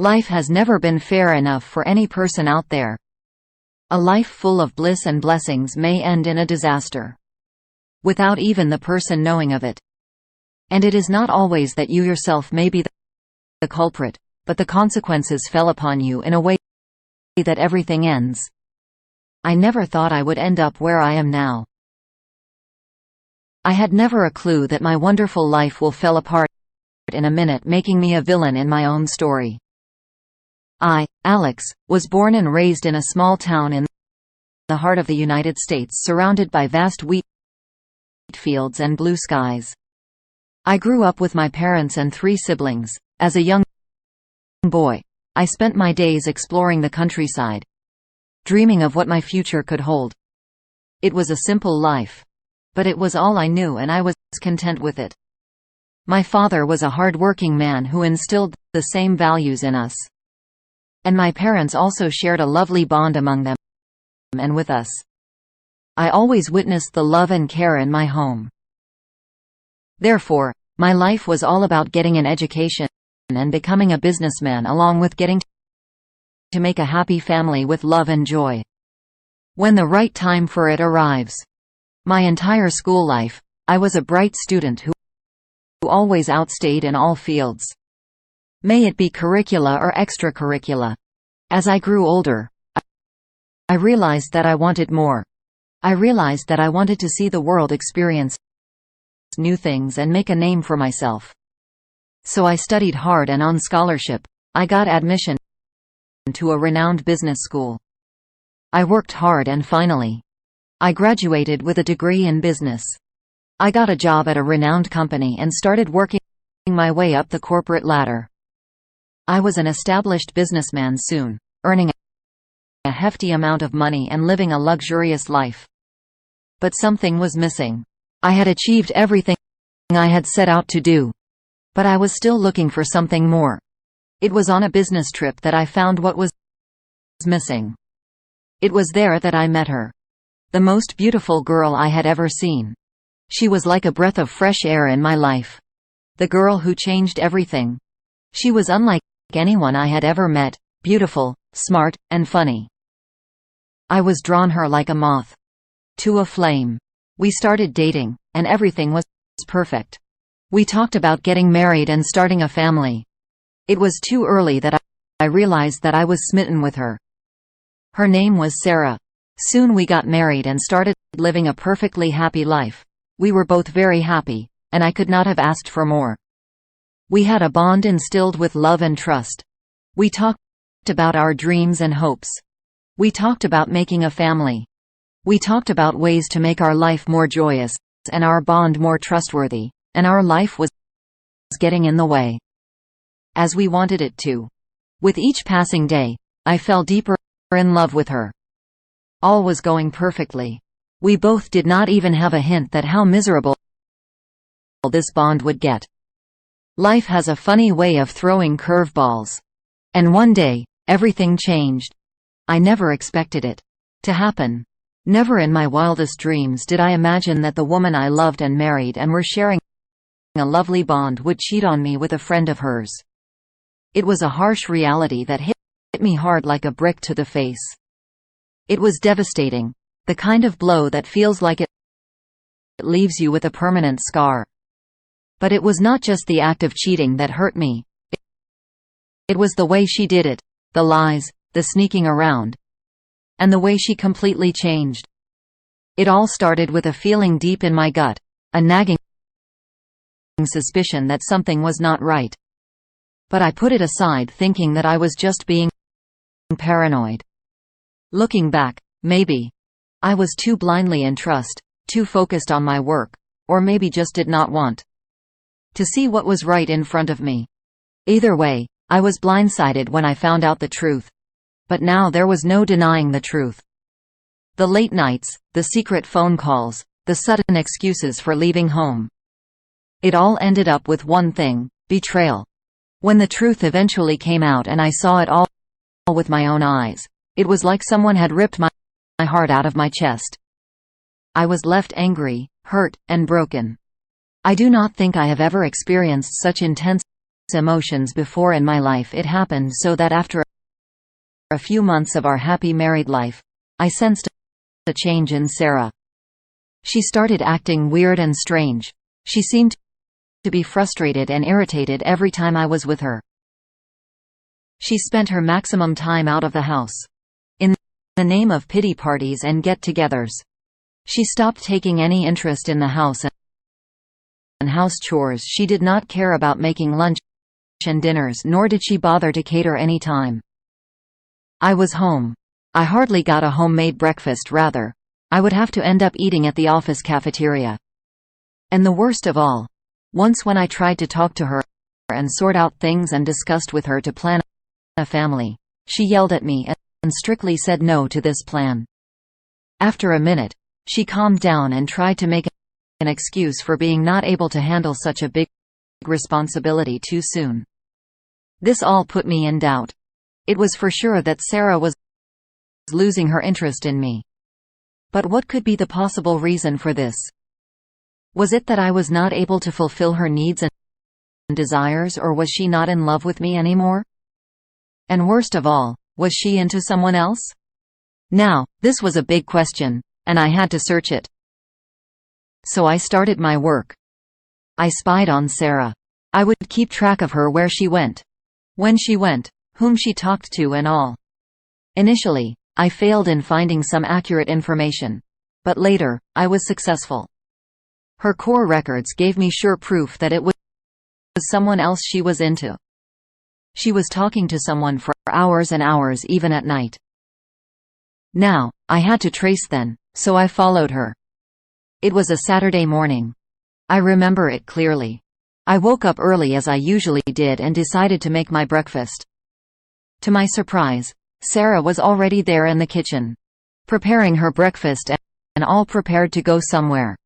Life has never been fair enough for any person out there. A life full of bliss and blessings may end in a disaster, without even the person knowing of it. And it is not always that you yourself may be the culprit, but the consequences fell upon you in a way that everything ends. I never thought I would end up where I am now. I had never a clue that my wonderful life will fell apart in a minute, making me a villain in my own story. I, Alex, was born and raised in a small town in the heart of the United States, surrounded by vast wheat fields and blue skies. I grew up with my parents and 3 siblings. As a young boy, I spent my days exploring the countryside, dreaming of what my future could hold. It was a simple life, but it was all I knew, and I was content with it. My father was a hard-working man who instilled the same values in us. And my parents also shared a lovely bond among them and with us. I always witnessed the love and care in my home. Therefore, my life was all about getting an education and becoming a businessman, along with getting to make a happy family with love and joy when the right time for it arrives. My entire school life, I was a bright student who always outstayed in all fields, may it be curricula or extracurricula. As I grew older, I realized that I wanted more. I realized that I wanted to see the world, experience new things, and make a name for myself. So I studied hard, and on scholarship, I got admission to a renowned business school. I worked hard, and finally, I graduated with a degree in business. I got a job at a renowned company and started working my way up the corporate ladder. I was an established businessman soon, earning a hefty amount of money and living a luxurious life. But something was missing. I had achieved everything I had set out to do, but I was still looking for something more. It was on a business trip that I found what was missing. It was there that I met her, the most beautiful girl I had ever seen. She was like a breath of fresh air in my life, the girl who changed everything. She was unlike anyone I had ever met, beautiful, smart, and funny. I was drawn her like a moth to a flame. We started dating, and everything was perfect. We talked about getting married and starting a family. It was too early that I realized that I was smitten with her. Her name was Sarah. Soon we got married and started living a perfectly happy life. We were both very happy, and I could not have asked for more. We had a bond instilled with love and trust. We talked about our dreams and hopes. We talked about making a family. We talked about ways to make our life more joyous, and our bond more trustworthy, and our life was getting in the way, as we wanted it to. With each passing day, I fell deeper in love with her. All was going perfectly. We both did not even have a hint that how miserable this bond would get. Life has a funny way of throwing curveballs. And one day, everything changed. I never expected it to happen. Never in my wildest dreams did I imagine that the woman I loved and married and were sharing a lovely bond would cheat on me with a friend of hers. It was a harsh reality that hit me hard like a brick to the face. It was devastating, the kind of blow that feels like it leaves you with a permanent scar. But it was not just the act of cheating that hurt me. It was the way she did it, the lies, the sneaking around, and the way she completely changed. It all started with a feeling deep in my gut, a nagging suspicion that something was not right. But I put it aside, thinking that I was just being paranoid. Looking back, maybe I was too blindly in trust, too focused on my work, or maybe just did not want to see what was right in front of me. Either way, I was blindsided when I found out the truth. But now there was no denying the truth. The late nights, the secret phone calls, the sudden excuses for leaving home. It all ended up with one thing: betrayal. When the truth eventually came out and I saw it all with my own eyes, it was like someone had ripped my heart out of my chest. I was left angry, hurt, and broken. I do not think I have ever experienced such intense emotions before in my life. It happened so that after a few months of our happy married life, I sensed a change in Sarah. She started acting weird and strange. She seemed to be frustrated and irritated every time I was with her. She spent her maximum time out of the house, in the name of pity parties and get-togethers. She stopped taking any interest in the house and house chores. She did not care about making lunch and dinners, nor did she bother to cater any time I was home. I hardly got a homemade breakfast, rather, I would have to end up eating at the office cafeteria. And the worst of all, once when I tried to talk to her and sort out things and discussed with her to plan a family, she yelled at me and strictly said no to this plan. After a minute, she calmed down and tried to make an excuse for being not able to handle such a big responsibility too soon. This all put me in doubt. It was for sure that Sarah was losing her interest in me. But what could be the possible reason for this? Was it that I was not able to fulfill her needs and desires, or was she not in love with me anymore? And worst of all, was she into someone else? Now, this was a big question, and I had to search it. So I started my work. I spied on Sarah. I would keep track of her, where she went, when she went, whom she talked to, and all. Initially, I failed in finding some accurate information. But later, I was successful. Her core records gave me sure proof that it was someone else she was into. She was talking to someone for hours and hours, even at night. Now, I had to trace then, so I followed her. It was a Saturday morning. I remember it clearly. I woke up early as I usually did and decided to make my breakfast. To my surprise, Sarah was already there in the kitchen, preparing her breakfast and all prepared to go somewhere.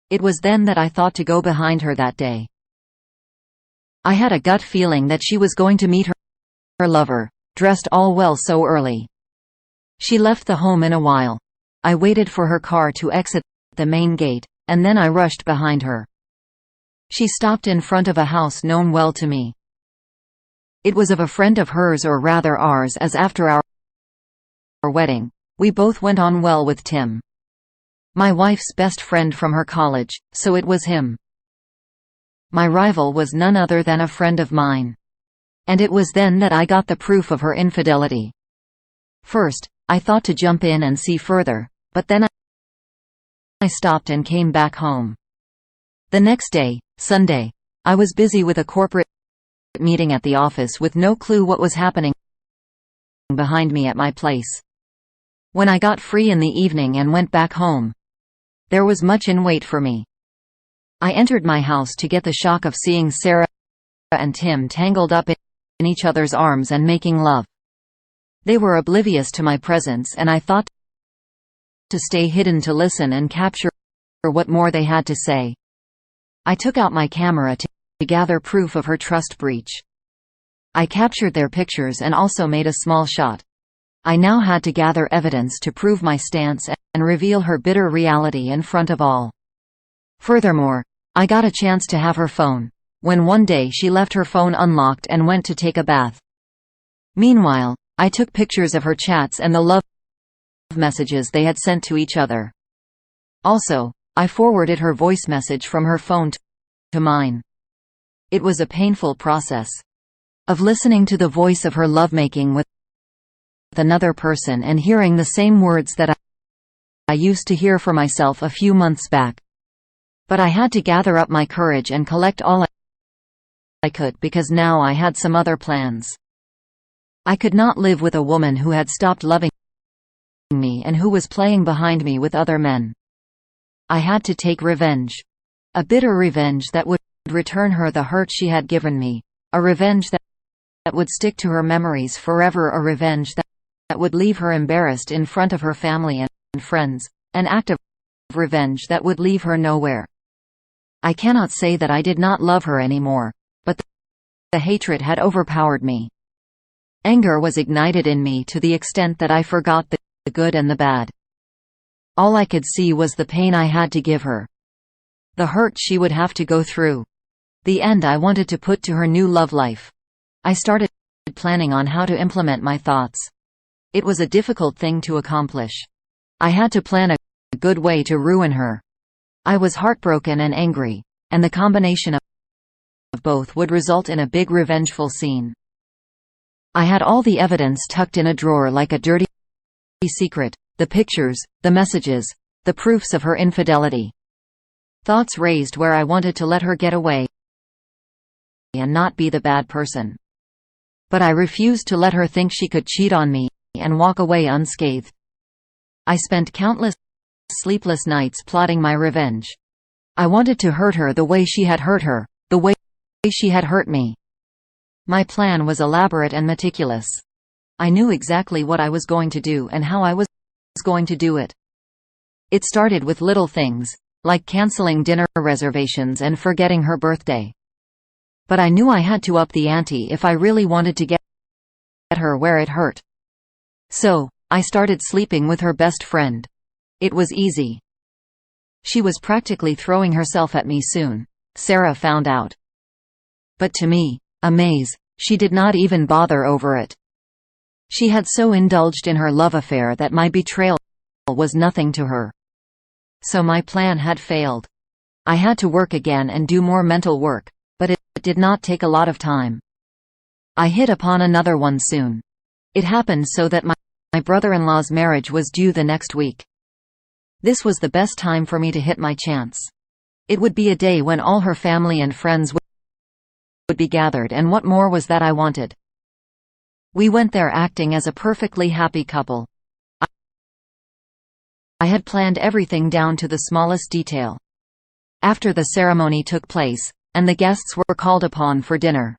It was then that I thought to go behind her that day. I had a gut feeling that she was going to meet her lover, dressed all well so early. She left the home in a while. I waited for her car to exit the main gate, and then I rushed behind her. She stopped in front of a house known well to me. It was of a friend of hers, or rather ours, as after our wedding, we both went on well with Tim, my wife's best friend from her college, so it was him. My rival was none other than a friend of mine. And it was then that I got the proof of her infidelity. First, I thought to jump in and see further, but then I stopped and came back home. The next day, Sunday, I was busy with a corporate meeting at the office with no clue what was happening behind me at my place. When I got free in the evening and went back home, there was much in wait for me. I entered my house to get the shock of seeing Sarah and Tim tangled up in each other's arms and making love. They were oblivious to my presence, and I thought to stay hidden to listen and capture what more they had to say. I took out my camera to gather proof of her trust breach. I captured their pictures and also made a small shot. I now had to gather evidence to prove my stance and reveal her bitter reality in front of all. Furthermore, I got a chance to have her phone, when one day she left her phone unlocked and went to take a bath. Meanwhile, I took pictures of her chats and the love messages they had sent to each other. Also, I forwarded her voice message from her phone to mine. It was a painful process of listening to the voice of her lovemaking with another person and hearing the same words that I used to hear for myself a few months back. But I had to gather up my courage and collect all I could, because now I had some other plans. I could not live with a woman who had stopped loving me and who was playing behind me with other men. I had to take revenge. A bitter revenge that would return her the hurt she had given me. A revenge that would stick to her memories forever. A revenge that would leave her embarrassed in front of her family and friends. An act of revenge that would leave her nowhere. I cannot say that I did not love her anymore, but the hatred had overpowered me. Anger was ignited in me to the extent that I forgot the good and the bad. All I could see was the pain I had to give her, the hurt she would have to go through. The end I wanted to put to her new love life. I started planning on how to implement my thoughts. It was a difficult thing to accomplish. I had to plan a good way to ruin her. I was heartbroken and angry, and the combination of both would result in a big revengeful scene. I had all the evidence tucked in a drawer like a dirty secret, the pictures, the messages, the proofs of her infidelity. Thoughts raised where I wanted to let her get away and not be the bad person. But I refused to let her think she could cheat on me and walk away unscathed. I spent countless sleepless nights plotting my revenge. I wanted to hurt her the way she had hurt her, the way she had hurt me. My plan was elaborate and meticulous. I knew exactly what I was going to do and how I was going to do it. It started with little things, like canceling dinner reservations and forgetting her birthday. But I knew I had to up the ante if I really wanted to get her where it hurt. So, I started sleeping with her best friend. It was easy. She was practically throwing herself at me soon. Sarah found out. But to me, amaze, she did not even bother over it. She had so indulged in her love affair that my betrayal was nothing to her. So my plan had failed. I had to work again and do more mental work, but it did not take a lot of time. I hit upon another one soon. It happened so that my brother-in-law's marriage was due the next week. This was the best time for me to hit my chance. It would be a day when all her family and friends would be gathered, and what more was that I wanted? We went there acting as a perfectly happy couple. I had planned everything down to the smallest detail. After the ceremony took place, and the guests were called upon for dinner,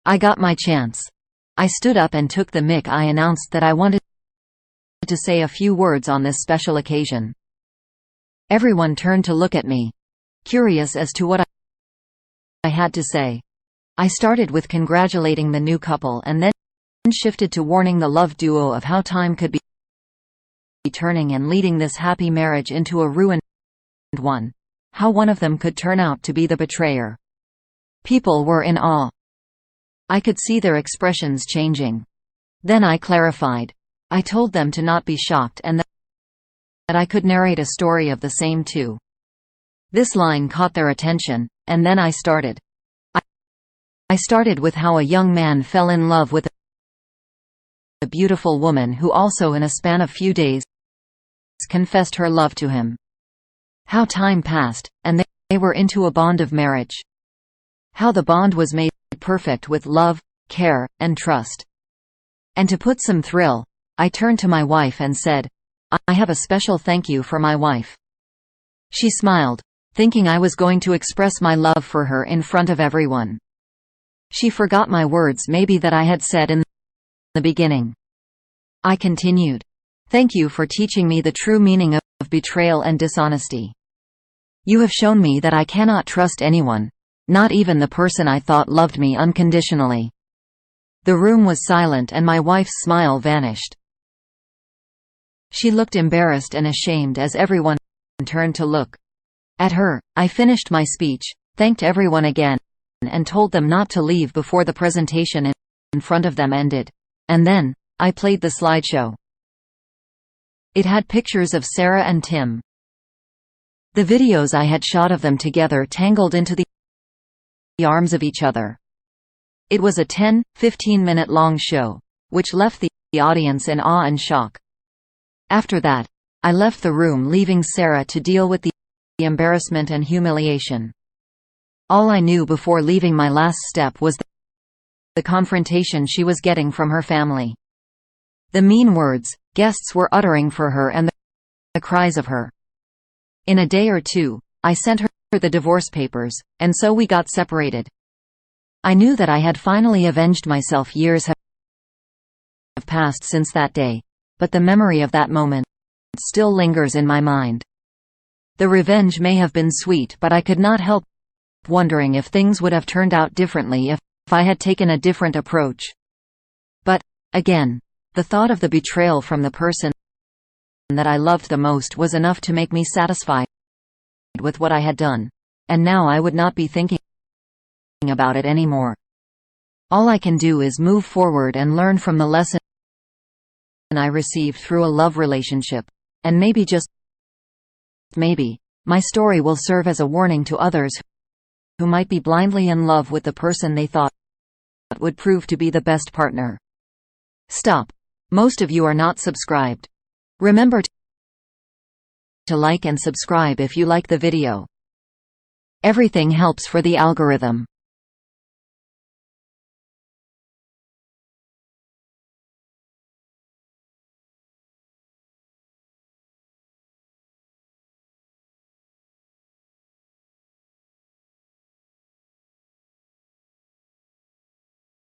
I got my chance. I stood up and took the mic. I announced that I wanted to say a few words on this special occasion. Everyone turned to look at me, curious as to what I had to say. I started with congratulating the new couple and then shifted to warning the love duo of how time could be turning and leading this happy marriage into a ruined one. How one of them could turn out to be the betrayer. People were in awe. I could see their expressions changing. Then I clarified. I told them to not be shocked and that I could narrate a story of the same too. This line caught their attention, and then I started. I started with how a young man fell in love with a beautiful woman who also in a span of few days confessed her love to him. How time passed, and they were into a bond of marriage. How the bond was made perfect with love, care, and trust. And to put some thrill, I turned to my wife and said, I have a special thank you for my wife. She smiled, thinking I was going to express my love for her in front of everyone. She forgot my words maybe that I had said in the beginning. I continued. Thank you for teaching me the true meaning of betrayal and dishonesty. You have shown me that I cannot trust anyone, not even the person I thought loved me unconditionally. The room was silent and my wife's smile vanished. She looked embarrassed and ashamed as everyone turned to look at her. I finished my speech, thanked everyone again, and told them not to leave before the presentation in front of them ended. And then, I played the slideshow. It had pictures of Sarah and Tim. The videos I had shot of them together tangled into the arms of each other. It was a 10-15-minute long show, which left the audience in awe and shock. After that, I left the room, leaving Sarah to deal with the embarrassment and humiliation. All I knew before leaving my last step was the confrontation she was getting from her family. The mean words guests were uttering for her and the cries of her. In a day or two, I sent her the divorce papers, and so we got separated. I knew that I had finally avenged myself. Years have passed since that day, but the memory of that moment still lingers in my mind. The revenge may have been sweet, but I could not help wondering if things would have turned out differently if I had taken a different approach. But, again, the thought of the betrayal from the person that I loved the most was enough to make me satisfied with what I had done, and now I would not be thinking about it anymore. All I can do is move forward and learn from the lesson I received through a love relationship. And maybe, just maybe, my story will serve as a warning to others who might be blindly in love with the person they thought would prove to be the best partner. Stop. Most of you are not subscribed. Remember to like and subscribe if you like the video. Everything helps for the algorithm.